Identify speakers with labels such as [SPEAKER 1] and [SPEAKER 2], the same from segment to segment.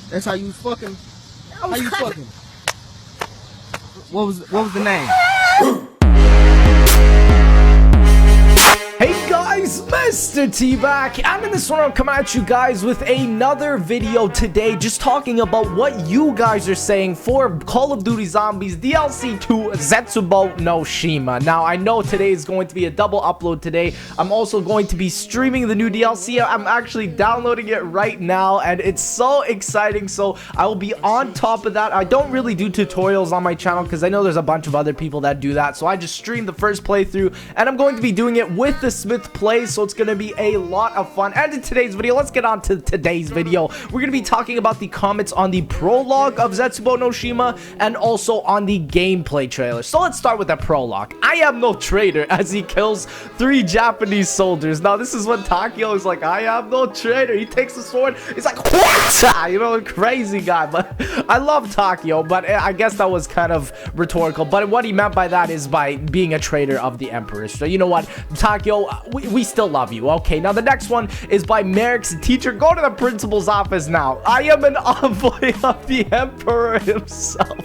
[SPEAKER 1] That's how you fucking. How you fucking? What was the name?
[SPEAKER 2] Hey guys, Mr. T back, and in this one I'm coming at you guys with another video today, just talking about what you guys are saying for Call of Duty Zombies DLC 2 Zetsubou no Shima. Now I know today is going to be a double upload today. I'm also going to be streaming the new DLC. I'm actually downloading it right now and it's so exciting, so I will be on top of that. I don't really do tutorials on my channel because I know there's a bunch of other people that do that, so I just streamed the first playthrough and I'm going to be doing it with the Smith plays, so it's going to be a lot of fun. And in today's video, let's get on to today's video. We're going to be talking about the comments on the prologue of Zetsubou no Shima and also on the gameplay trailer. So let's start with the prologue. I am no traitor, as he kills 3 Japanese soldiers. Now this is when Takeo is like, I am no traitor. He takes the sword, he's like, what? You know, crazy guy. But I love Takeo, but I guess that was kind of rhetorical. But what he meant by that is by being a traitor of the Emperor. So you know what, Takeo, we still love you. Okay, now the next one is by Merrick's teacher. Go to the principal's office now. I am an envoy of the Emperor himself.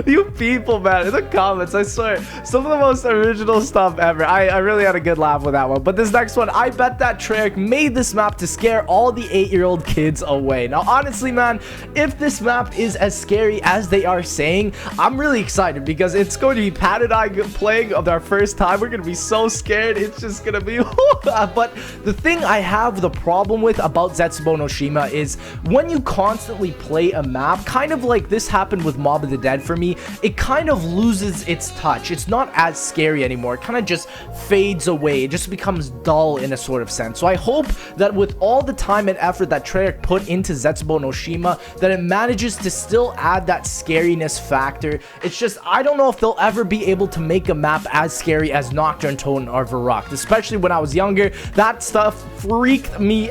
[SPEAKER 2] You people, man, in the comments, I swear, some of the most original stuff ever. I really had a good laugh with that one. But this next one, I bet that Treyarch made this map to scare all the 8-year-old kids away. Now, honestly, man, if this map is as scary as they are saying, I'm really excited because it's going to be Pat and I playing of our first time. We're going to be so scared. It's just going to be... But the thing I have the problem with about Zetsubou no Shima is when you constantly play a map, kind of like this happened with Mob of the Dead for me, it kind of loses its touch. It's not as scary anymore. It kind of just fades away. It just becomes dull in a sort of sense. So I hope that with all the time and effort that Treyarch put into Zetsubou no Shima, that it manages to still add that scariness factor. It's just, I don't know if they'll ever be able to make a map as scary as Nocturne Tone or Varrock. Especially when I was younger, that stuff freaked me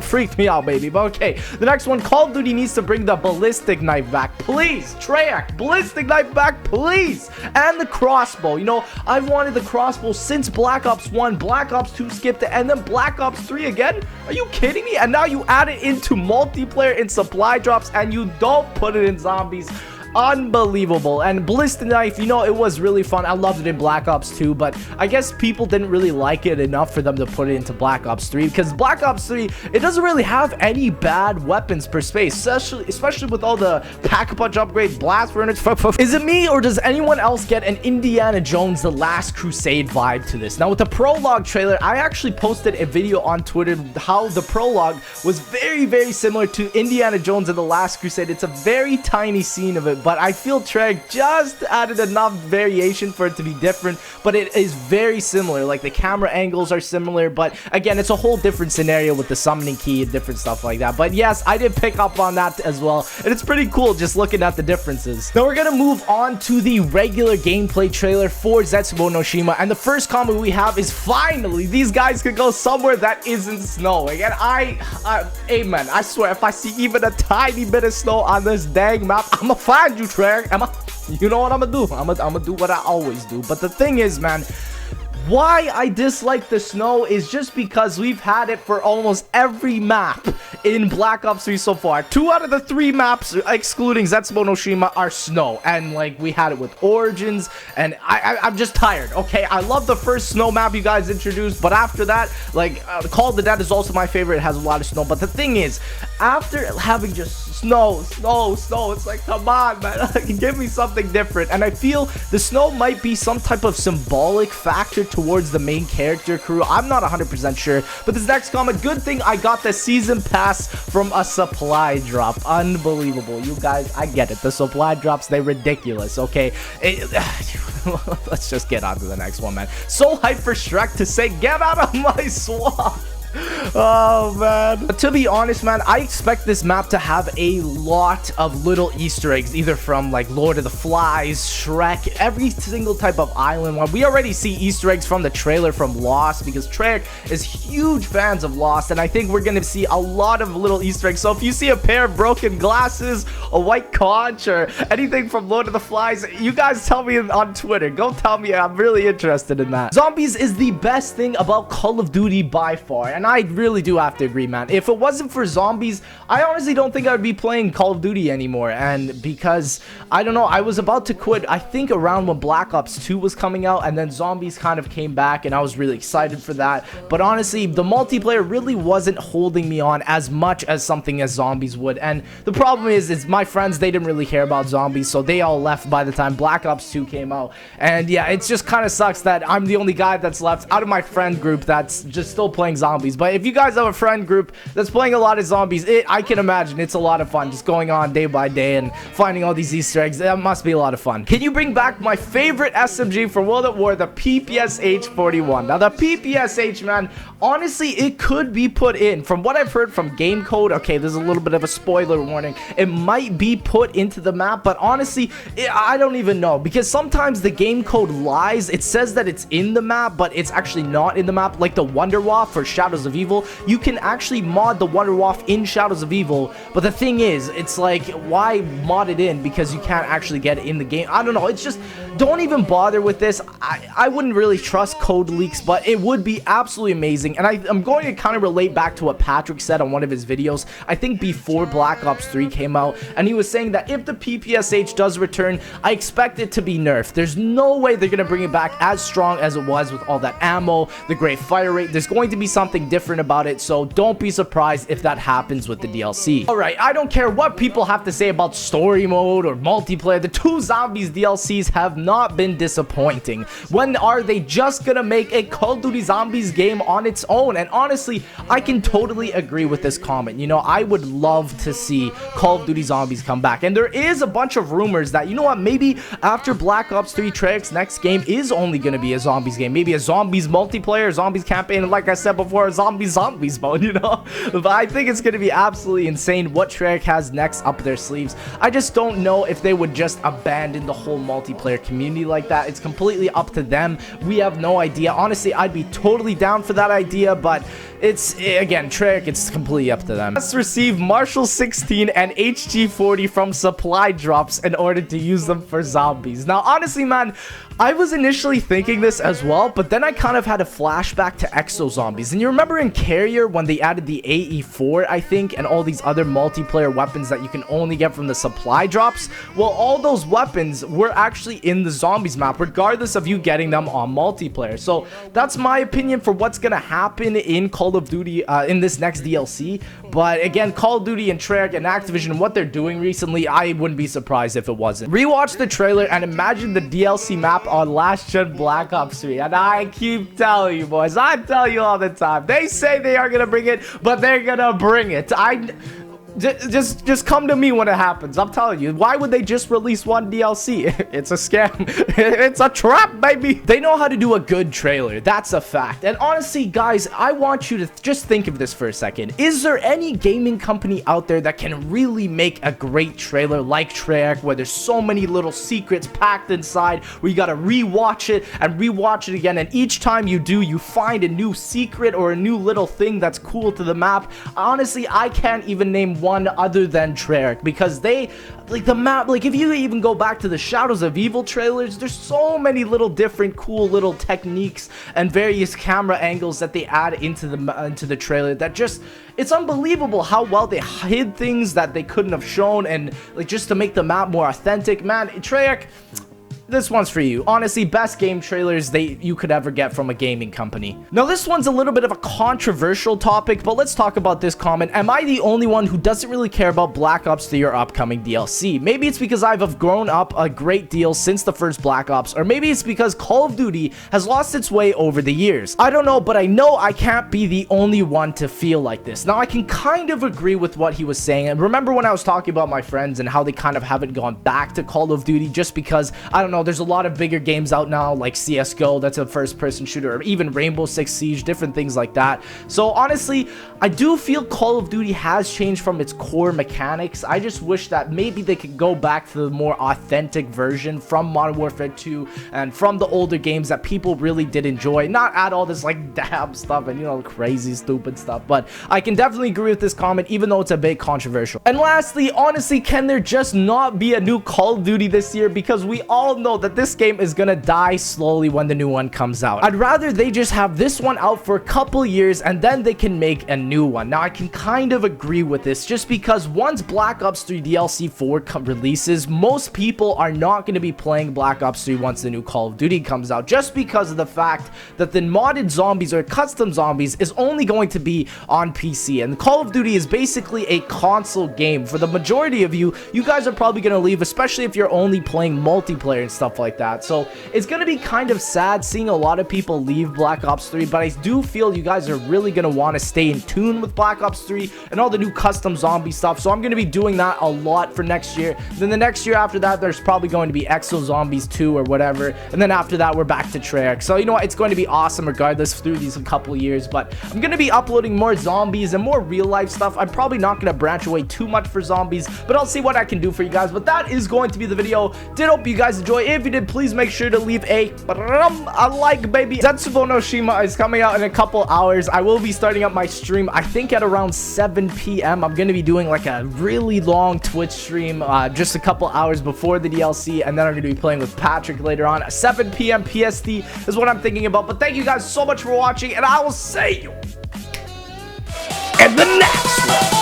[SPEAKER 2] freaked me out, baby. But okay, the next one, Call of Duty needs to bring the ballistic knife back, please. Treyarch, ballistic knife back, please. And the crossbow. You know, I've wanted the crossbow since Black Ops 1, Black Ops 2 skipped it, and then Black Ops 3 again. Are you kidding me? And now you add it into multiplayer in supply drops and you don't put it in zombies. Unbelievable. And ballistic knife, you know, it was really fun. I loved it in Black Ops 2, but I guess people didn't really like it enough for them to put it into Black Ops 3, because Black Ops 3, it doesn't really have any bad weapons per space, especially with all the pack-a-punch upgrades, blast furnace. Is it me, or does anyone else get an Indiana Jones The Last Crusade vibe to this? Now with the prologue trailer, I actually posted a video on Twitter how the prologue was very, very similar to Indiana Jones and The Last Crusade. It's a very tiny scene of it, but I feel Treyarch just added enough variation for it to be different, but it is very similar. Like the camera angles are similar, but again, it's a whole different scenario with the summoning key and different stuff like that. But yes, I did pick up on that as well, and it's pretty cool just looking at the differences. Now we're gonna move on to the regular gameplay trailer for Zetsubou no Shima, and the first comment we have is, finally, these guys could go somewhere that isn't snowing. And amen. I swear, if I see even a tiny bit of snow on this dang map, I'm gonna find you, Treyarch. You know what I'm gonna do? I'm gonna do what I always do. But the thing is, man, why I dislike the snow is just because we've had it for almost every map in Black Ops 3 so far. 2 out of the 3 maps, excluding Zetsubou no Shima, are snow. And, like, we had it with Origins, and I'm just tired, okay? I love the first snow map you guys introduced, but after that, like, Call of the Dead is also my favorite. It has a lot of snow. But the thing is, after having just snow, it's like, come on, man. Give me something different. And I feel the snow might be some type of symbolic factor towards the main character crew. I'm not 100% sure. But this next comment, good thing I got the season pass from a supply drop. Unbelievable. You guys, I get it. The supply drops, they're ridiculous, okay? Let's just get on to the next one, man. So Hyperstrike to say, get out of my swamp. Oh man, to be honest, man, I expect this map to have a lot of little Easter eggs, either from like Lord of the Flies, Shrek, every single type of island one. We already see Easter eggs from the trailer from Lost, because Treyarch is huge fans of Lost, and I think we're gonna see a lot of little Easter eggs. So if you see a pair of broken glasses, a white conch, or anything from Lord of the Flies, you guys tell me on Twitter. Go tell me. I'm really interested in that. Zombies is the best thing about Call of Duty by far, and I really do have to agree, man. If it wasn't for zombies, I honestly don't think I would be playing Call of Duty anymore. And because, I don't know, I was about to quit, I think around when Black Ops 2 was coming out, and then zombies kind of came back, and I was really excited for that. But honestly, the multiplayer really wasn't holding me on as much as something as zombies would. And the problem is my friends, they didn't really care about zombies, so they all left by the time Black Ops 2 came out. And yeah, it just kind of sucks that I'm the only guy that's left out of my friend group that's just still playing zombies. But if you guys have a friend group that's playing a lot of zombies, I can imagine it's a lot of fun just going on day by day and finding all these Easter eggs. That must be a lot of fun. Can you bring back my favorite SMG from World at War, the PPSH 41? Now the PPSH, man, honestly, it could be put in. From what I've heard from game code, okay, there's a little bit of a spoiler warning, it might be put into the map, but honestly, I don't even know, because sometimes the game code lies. It says that it's in the map, but it's actually not in the map. Like the Wonderwaff for Shadows of Evil, you can actually mod the Wonderwaff in Shadows of Evil, but the thing is, it's like, why mod it in, because you can't actually get it in the game? I don't know, it's just, don't even bother with this. I wouldn't really trust code leaks, but it would be absolutely amazing. And I'm going to kind of relate back to what Patrick said on one of his videos, I think before Black Ops 3 came out, and he was saying that if the PPSH does return, I expect it to be nerfed. There's no way they're going to bring it back as strong as it was with all that ammo, the great fire rate. There's going to be something different about it, so don't be surprised if that happens with the DLC. Alright, I don't care what people have to say about story mode or multiplayer, the two Zombies DLCs have not been disappointing. When are they just gonna make a Call of Duty Zombies game on its own? And honestly, I can totally agree with this comment. You know, I would love to see Call of Duty Zombies come back. And there is a bunch of rumors that, you know what, maybe after Black Ops 3, Treyarch's next game is only gonna be a Zombies game. Maybe a Zombies multiplayer, Zombies campaign, and like I said before, a Zombies mode, you know? But I think it's gonna be absolutely insane what Treyarch has next up their sleeves. I just don't know if they would just abandon the whole multiplayer community like that. It's completely up to them. We have no idea. Honestly, I'd be totally down for that idea, but it's, again, Treyarch, it's completely up to them. Let's receive Marshall 16 and HG 40 from supply drops in order to use them for zombies. Now, honestly, man, I was initially thinking this as well, but then I kind of had a flashback to Exo Zombies. And you remember in Carrier when they added the AE4, I think, and all these other multiplayer weapons that you can only get from the supply drops? Well, all those weapons were actually in the Zombies map, regardless of you getting them on multiplayer. So that's my opinion for what's gonna happen in Call of Duty in this next DLC. But again, Call of Duty and Treyarch and Activision and what they're doing recently, I wouldn't be surprised if it wasn't. Rewatch the trailer and imagine the DLC map on last gen Black Ops 3. And I keep telling you, boys, I tell you all the time, they say they are gonna bring it, but they're gonna bring it. Just come to me when it happens. I'm telling you, why would they just release one DLC? It's a scam. It's a trap, baby. They know how to do a good trailer. That's a fact. And honestly, guys, I want you to just think of this for a second. Is there any gaming company out there that can really make a great trailer like Treyarch, where there's so many little secrets packed inside, where you gotta rewatch it and rewatch it again, and each time you do, you find a new secret or a new little thing that's cool to the map? Honestly, I can't even name one other than Treyarch, because they, like, the map, like, if you even go back to the Shadows of Evil trailers, there's so many little different cool little techniques and various camera angles that they add into the trailer that just, it's unbelievable how well they hid things that they couldn't have shown, and like just to make the map more authentic. Man, Treyarch, this one's for you. Honestly, best game trailers you could ever get from a gaming company. Now, this one's a little bit of a controversial topic, but let's talk about this comment. Am I the only one who doesn't really care about Black Ops 3 or upcoming DLC? Maybe it's because I've grown up a great deal since the first Black Ops, or maybe it's because Call of Duty has lost its way over the years. I don't know, but I know I can't be the only one to feel like this. Now, I can kind of agree with what he was saying. And remember when I was talking about my friends and how they kind of haven't gone back to Call of Duty just because, I don't know, there's a lot of bigger games out now like CSGO, that's a first-person shooter, or even Rainbow Six Siege, different things like that. So honestly, I do feel Call of Duty has changed from its core mechanics. I just wish that maybe they could go back to the more authentic version from Modern Warfare 2 and from the older games that people really did enjoy, not add all this like dab stuff and, you know, crazy stupid stuff. But I can definitely agree with this comment, even though it's a bit controversial. And lastly, honestly, can there just not be a new Call of Duty this year? Because we all know know that this game is gonna die slowly when the new one comes out. I'd rather they just have this one out for a couple years and then they can make a new one. Now, I can kind of agree with this just because once Black Ops 3 DLC 4 releases, most people are not going to be playing Black Ops 3 once the new Call of Duty comes out, just because of the fact that the modded zombies or custom zombies is only going to be on PC, and Call of Duty is basically a console game. For the majority of you guys are probably going to leave, especially if you're only playing multiplayer and stuff like that. So it's going to be kind of sad seeing a lot of people leave Black Ops 3, but I do feel you guys are really going to want to stay in tune with Black Ops 3 and all the new custom zombie stuff. So I'm going to be doing that a lot for next year. Then the next year after that, there's probably going to be Exo Zombies 2 or whatever, and then after that we're back to Treyarch. So you know what, it's going to be awesome regardless through these couple years. But I'm going to be uploading more zombies and more real life stuff. I'm probably not going to branch away too much for zombies, but I'll see what I can do for you guys. But that is going to be the video. Did hope you guys enjoy. If you did, please make sure to leave a like, baby. Zetsubou no Shima is coming out in a couple hours. I will be starting up my stream, I think at around 7 p.m. I'm going to be doing like a really long Twitch stream just a couple hours before the DLC, and then I'm going to be playing with Patrick later on. 7 p.m. PST is what I'm thinking about. But thank you guys so much for watching, and I will see you in the next one.